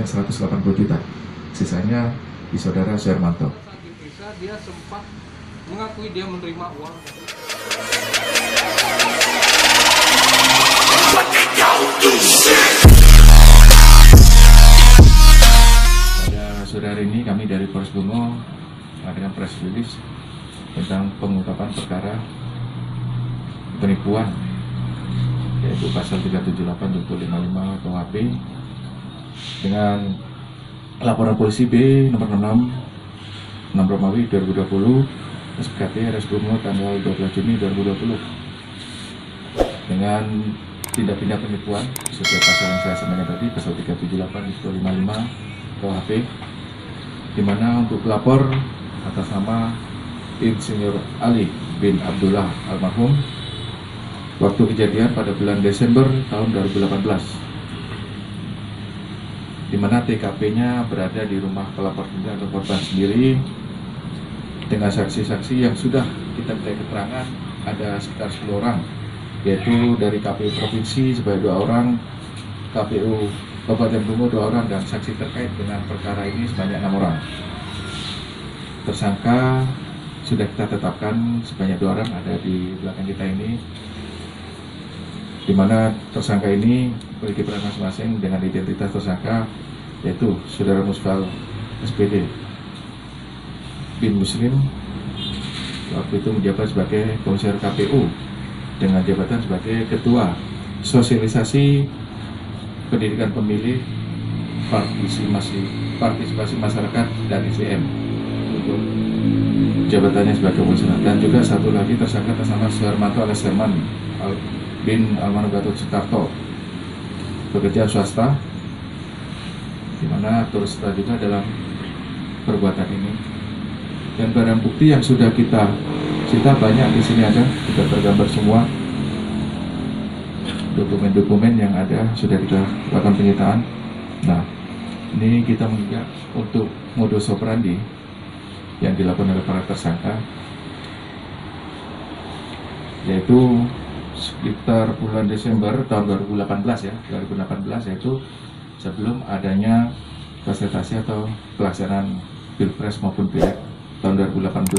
sebanyak 180 juta. Sisanya di saudara Suhermanto. Saat diperiksa, dia sempat mengakui dia menerima uang. Pada sore hari ini kami dari Polres Bungo mengadakan press release tentang pengungkapan perkara penipuan, yaitu pasal 378 junto 55 KUHP dengan laporan polisi B nomor 66 6 Romawi 2020 SPKT RS Bungo tanggal 12 Juni 2020 dengan tindak pidana penipuan sesuai pasal yang saya sampaikan tadi, pasal 378 junto 55 KUHP, di mana untuk pelapor atas nama Insinyur Ali bin Abdullah almarhum waktu kejadian pada bulan Desember tahun 2018, di mana TKP-nya berada di rumah pelapor sendiri atau korban sendiri dengan saksi-saksi yang sudah kita minta keterangan ada sekitar 10 orang, yaitu dari KPU Provinsi sebanyak 2 orang, KPU Kabupaten Bungo 2 orang, dan saksi terkait dengan perkara ini sebanyak 6 orang. Tersangka sudah kita tetapkan sebanyak 2 orang ada di belakang kita ini, di mana tersangka ini memiliki peran masing-masing dengan identitas tersangka, yaitu Saudara Musfal SPD bin Muslim, waktu itu menjabat sebagai komisaris KPU dengan jabatan sebagai Ketua Sosialisasi Pendidikan Pemilih Partisipasi Masyarakat dan ICM untuk jabatannya sebagai komisaris. Dan juga satu lagi tersangka atas nama Suhermanto alias Herman bin almarhum Gatot Sutarto, pekerja swasta, di mana turut serta juga dalam perbuatan ini. Dan barang bukti yang sudah kita cita banyak di sini ada, sudah tergambar semua. Dokumen-dokumen yang ada sudah kita lakukan penyitaan. Nah, ini kita mengingat untuk modus operandi yang dilakukan oleh para tersangka, yaitu sekitar bulan Desember tahun 2018 ya, 2018, yaitu sebelum adanya konsultasi atau pelaksanaan Pilpres maupun Pileg tahun 2018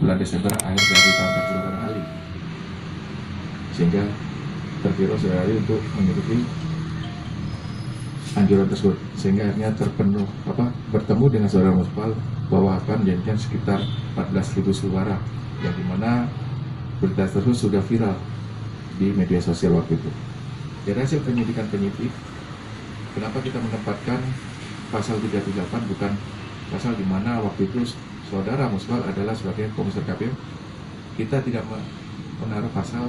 bulan Desember, akhir dari tahun terkeluaran Ali, sehingga terpilih sehari untuk mengikuti anjuran tersebut, sehingga akhirnya bertemu dengan saudara Musfal bahwa akan menjanjikan sekitar 14.000 suara, yang dimana berita tersebut sudah viral di media sosial waktu itu. Dari hasil penyidikan penyidik, kenapa kita menempatkan pasal 378 bukan pasal di mana waktu itu saudara Musfal adalah sebagai komisaris KPU? Kita tidak menaruh pasal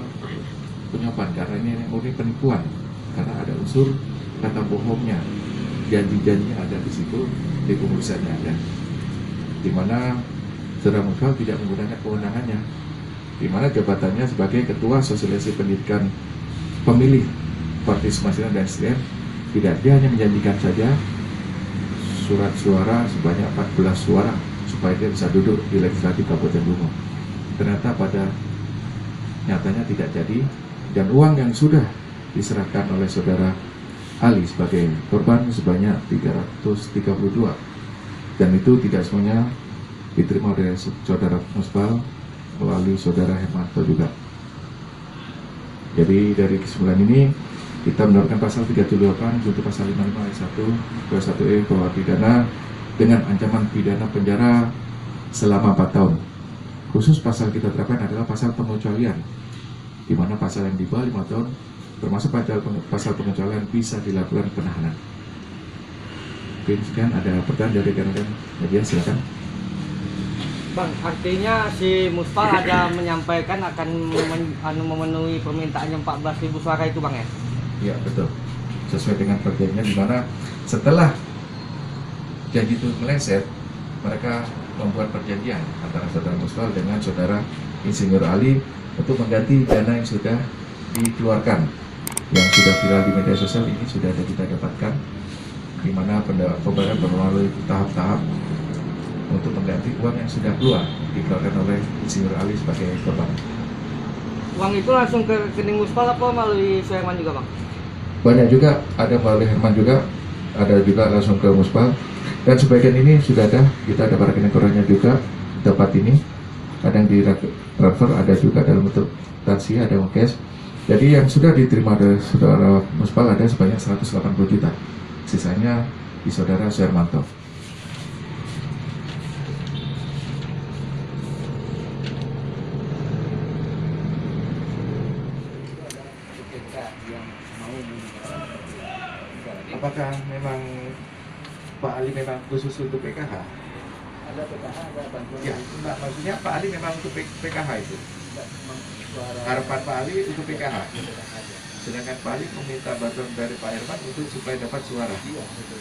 penyuapan karena ini murni penipuan, karena ada unsur kata bohongnya, janji-janjinya ada di situ, di pengurusannya ada, di mana saudara Musfal tidak menggunakan kewenangannya, di mana jabatannya sebagai Ketua Sosialisasi Pendidikan Pemilih Partisipasi dan SDM, tidak, dia hanya menjanjikan saja surat suara sebanyak 14 suara supaya dia bisa duduk di legislatif Kabupaten Bungo. Ternyata pada nyatanya tidak jadi, dan uang yang sudah diserahkan oleh saudara Ali sebagai korban sebanyak 332, dan itu tidak semuanya diterima oleh saudara Musfal melalui saudara Hermanto juga. Jadi dari kesimpulan ini kita menerapkan pasal 378 junto pasal 55 ayat 1 21E bahwa pidana dengan ancaman pidana penjara selama 4 tahun. Khusus pasal kita terapkan adalah pasal pengecualian, di mana pasal yang di bawah 5 tahun termasuk pasal pengecualian bisa dilakukan penahanan. Mungkin sekian, ada pertanyaan dari rekan-rekan media, silakan. Bang, artinya si Musfal ada menyampaikan akan memenuhi permintaannya 14.000 suara itu, Bang, ya? Iya, betul. Sesuai dengan perjanjian, di mana setelah janji itu meleset, mereka membuat perjanjian antara saudara Musfal dengan saudara Insinyur Ali untuk mengganti dana yang sudah dikeluarkan, yang sudah viral di media sosial ini sudah ada kita dapatkan, di mana pembayaran melalui tahap-tahap untuk mengganti uang yang sudah keluar dikeluarkan oleh Insinyur Ali sebagai korban. Uang itu langsung ke rekening Musfal apa melalui Suherman juga, Bang? Banyak juga, ada melalui Herman juga, ada juga langsung ke Muspal, dan sebagian ini sudah ada, kita ada rekening korannya juga tempat ini, kadang di transfer, ada juga dalam bentuk taksi, ada uang cash. Jadi yang sudah diterima dari saudara Muspal ada sebanyak 180 juta, sisanya di saudara Suhermanto. Apakah memang Pak Ali memang khusus untuk PKH? Ada PKH, ada bantuan. Ya, Mbak, maksudnya Pak Ali memang untuk PKH itu? Harapan Pak Ali untuk PKH? Sedangkan Pak Ali meminta bantuan dari Pak Herman untuk supaya dapat suara? Iya, betul.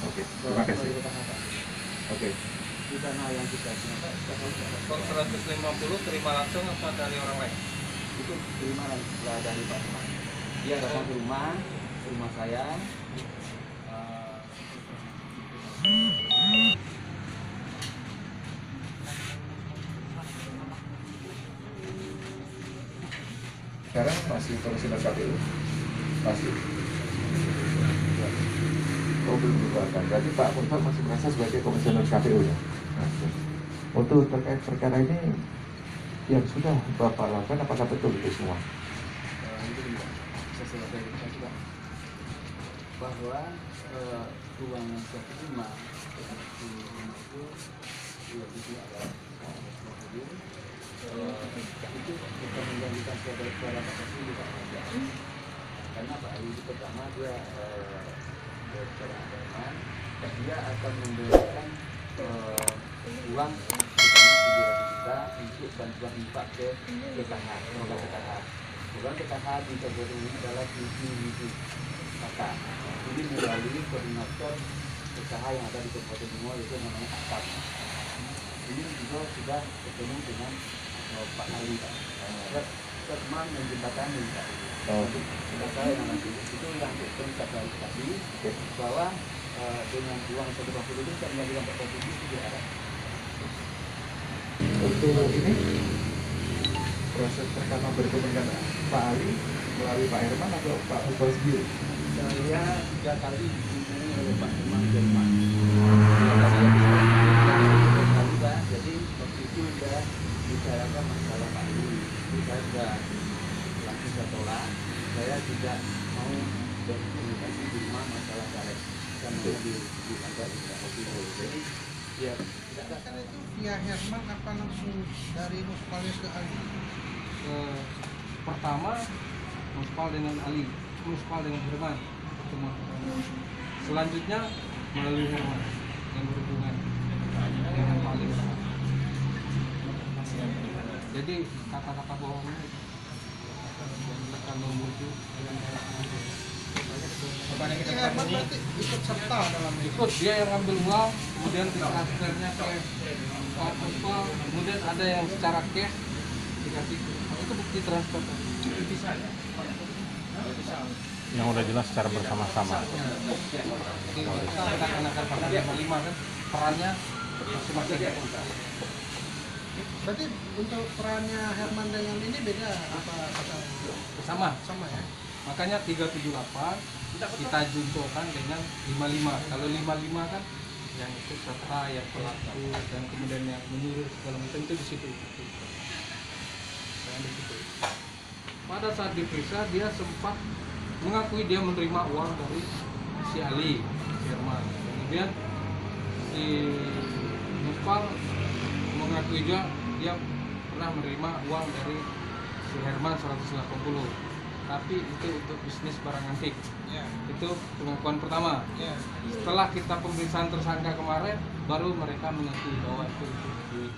Oke, terima kasih. Oke. Di sana yang kita terima, Kalau 150 terima langsung apa dari orang lain? itu terima lah dari Pak Herman. Dia datang ke rumah saya. Sekarang masih komisioner KPU? Masih? Oh, belum dikeluarkan. Berarti Pak Muntah masih merasa sebagai komisioner KPU ya? Oke. Untuk terkait perkara ini yang sudah Bapak lakukan, apakah betul itu semua? Itu saya selesai juga bahwa uang yang saya terima di rumah itu adalah itu bukan menjanjikan suara pasti tidak ada, karena Pak Ali itu pertama dia secara agama dia akan memberikan uang sebanyak 700 juta untuk bantuan infak ke PKH, program PKH. Program PKH di Kabupaten ini adalah 7 kakak. Ini melalui koordinator PKH yang ada di Kabupaten Timur, yaitu namanya Akap. Ini juga sudah bertemu dengan Pak Ali, Setman menjembatani Pak. Sudah saya nanti itu yang kita klarifikasi bahwa dengan uang 120 itu bisa menjadikan kontribusi tidak ada. Untuk ini proses pertama bertemu dengan Pak Ali melalui Pak Herman atau Pak Muspal sendiri? Saya 3 kali dikunjungi oleh Pak Herman Jerman. Jadi waktu itu sudah bicarakan masalah Pak Ali. Saya sudah langsung saya tolak. Saya tidak mau berkomunikasi di rumah masalah caleg. Karena di kantor tidak official. Jadi ya tidak ada. Itu via Herman apa langsung dari Muspalnya ke Ali? Pertama Muspal dengan Ali, Muspal dengan Herman pertemuan pertama. Selanjutnya melalui Herman yang berhubungan dengan Pak Ali. Jadi kata-kata bohongnya kalau muncul Jadi Herman berarti ikut serta dalam itu. ikut, dia yang ngambil uang, kemudian transfernya ke Pak Muspal, kemudian ada yang secara cash dikasih, itu bukti transfer. Yang udah jelas secara bersama-sama. Kita akan pasal 55 kan, perannya masing-masing. Berarti untuk perannya Herman dengan ini beda apa Sama. sama ya? Makanya 378 kita juntokan dengan 55. Kalau 55 kan yang itu serta, yang pelaku, dan kemudian yang menyuruh segala macam itu di situ. Yang di situ. Pada saat diperiksa dia sempat mengakui dia menerima uang dari si Ali, si Herman. Kemudian si Muspal mengakui juga dia pernah menerima uang dari si Herman 180. Tapi itu untuk bisnis barang antik. Ya. Itu pengakuan pertama. Ya. Setelah kita pemeriksaan tersangka kemarin, baru mereka mengakui bahwa itu duit.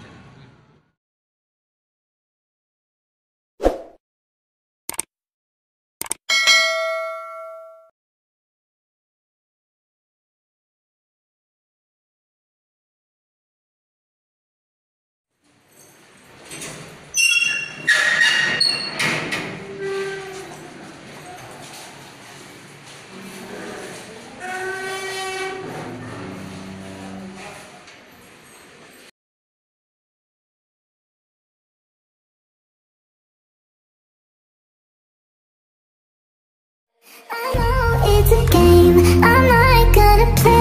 I know it's a game, I'm not Thank you.